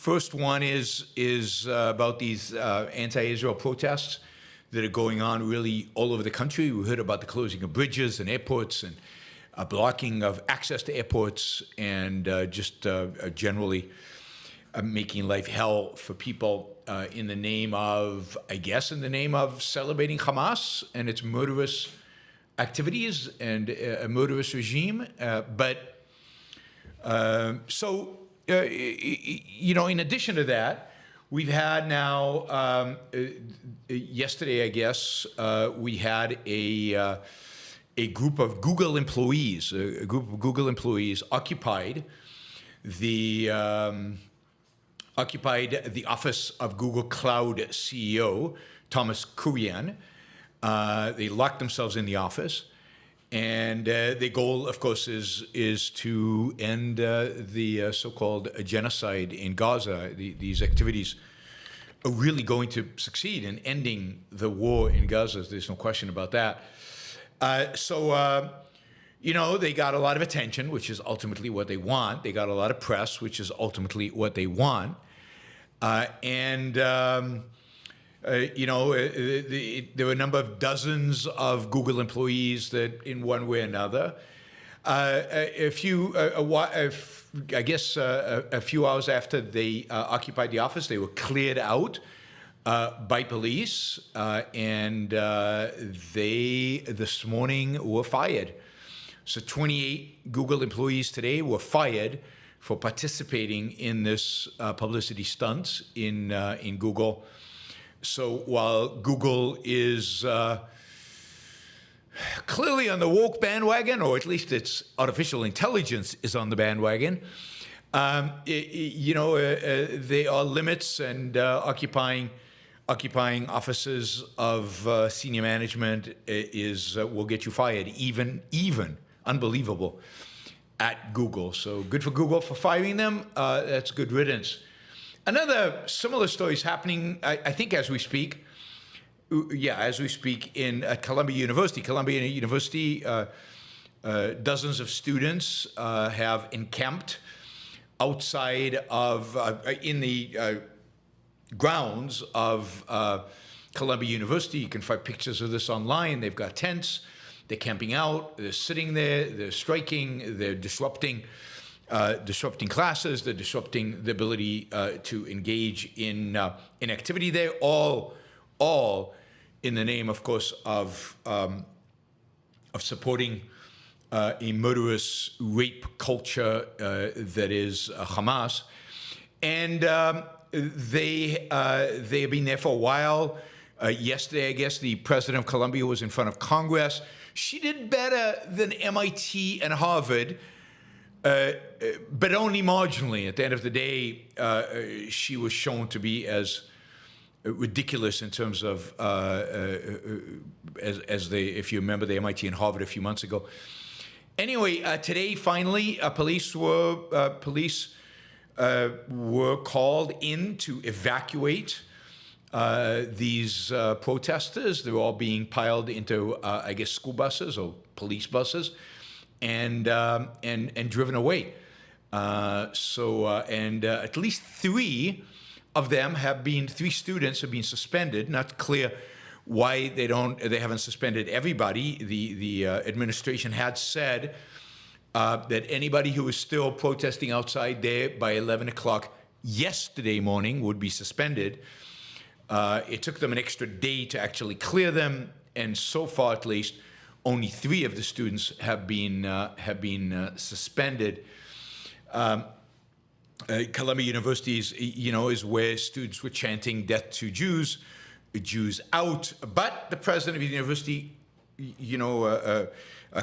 First one is about these anti-Israel protests that are going on really all over the country. We heard about the closing of bridges and airports and blocking of access to airports and just generally making life hell for people in the name of, I guess, in the name of celebrating Hamas and its murderous activities and a murderous regime. In addition to that, we've had now, yesterday, I guess, we had a group of Google employees, occupied the office of Google Cloud CEO, Thomas Kurian. They locked themselves in the office. And the goal, of course, is to end the so-called genocide in Gaza. These activities are really going to succeed in ending the war in Gaza. There's no question about that. They got a lot of attention, which is ultimately what they want. They got a lot of press, which is ultimately what they want. There were a number of dozens of Google employees that, in one way or another, a few hours after they occupied the office, they were cleared out by police, and they this morning were fired. So 28 Google employees today were fired for participating in this publicity stunt in Google. So while Google is clearly on the woke bandwagon, or at least its artificial intelligence is on the bandwagon, there are limits, and occupying offices of senior management will get you fired, even unbelievable, at Google. So good for Google for firing them. That's good riddance. Another similar story is happening, I think, as we speak. At Columbia University. Columbia University, dozens of students have encamped outside of, in the grounds of Columbia University. You can find pictures of this online. They've got tents. They're camping out. They're sitting there. They're striking. They're disrupting classes, they're disrupting the ability to engage in activity there, all in the name, of course, of supporting a murderous rape culture that is Hamas. And they have been there for a while. Yesterday, I guess, the president of Columbia was in front of Congress. She did better than MIT and Harvard, but only marginally. At the end of the day, she was shown to be as ridiculous in terms of, if you remember the MIT and Harvard a few months ago. Anyway, today, finally, police were called in to evacuate these protesters. They were all being piled into, I guess, school buses or police buses, and driven away. At least three students have been suspended. Not clear why they haven't suspended everybody. The administration had said that anybody who was still protesting outside there by 11 o'clock yesterday morning would be suspended. It took them an extra day to actually clear them, and so far, at least, only three of the students have been suspended. Columbia University is where students were chanting "Death to Jews," "Jews out." But the president of the university,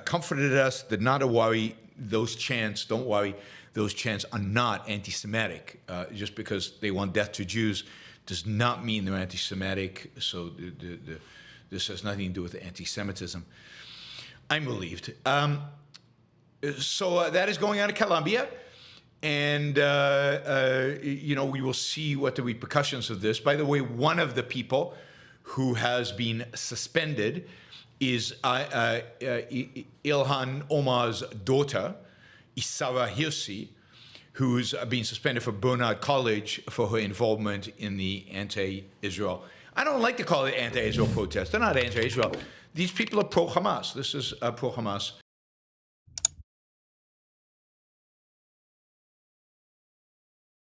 comforted us, did not worry. Those chants, don't worry. Those chants are not anti-Semitic. Just because they want death to Jews does not mean they're anti-Semitic. So this has nothing to do with anti-Semitism. I'm relieved. So that is going on at Columbia. And, we will see what the repercussions of this. By the way, one of the people who has been suspended is Ilhan Omar's daughter, Isara Hirsi, who's being suspended from Bernard College for her involvement in the anti-Israel. I don't like to call it anti-Israel protest. They're not anti-Israel. These people are pro-Hamas. This is pro-Hamas.